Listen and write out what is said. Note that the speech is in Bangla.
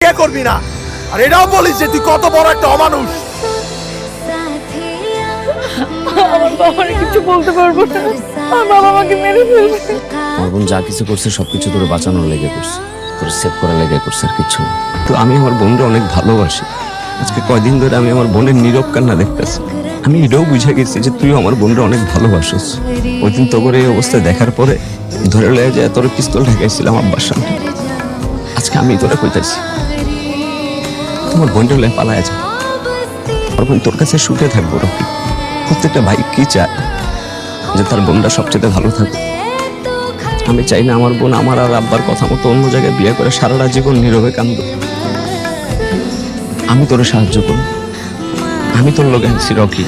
বিয়ে করবি না, আর এটাও বলিস যে তুই কত বড় একটা অমানুষ। আমার বাবার কিছু বলতে পারবো না, আমার বাবা আমাকে মেরে ফেলবে। আমার বোন যা কিছু করছে সবকিছু তোর বাঁচানোর লেগে করছে, তোর সেভ করার লেগে করছে, আর কিছু না। তো আমি আমার বোনকে অনেক ভালোবাসি। আজকে কয়দিন ধরে আমি আমার বোনের নীরব কান্না দেখতেছি। আমি এটাও বুঝে গেছি যে তুই আমার বোনকে অনেক ভালোবাসিস। ওই দিন তোর এই অবস্থায় দেখার পরে ধরে লেগে যায় তোর পিস্তল ঠেকাইছিলাম আব্বার সামনে। আজকে আমি তোরা কইতাছি তোমার বোনটা হলে পালায় যা, আমার বোন তোর কাছে সুখে থাকবো। রকি, প্রত্যেকটা ভাই কি চায় যে তার বোনটা সবচেয়ে ভালো থাকুক। আমি চাই না আমার বোন আমার আর আব্বার কথা মতো অন্য জায়গায় বিয়ে করে সারাটা জীবন নীরবে কান্দুক। আমি তোর সাহায্য করব, আমি তোর লোক আছি রকি।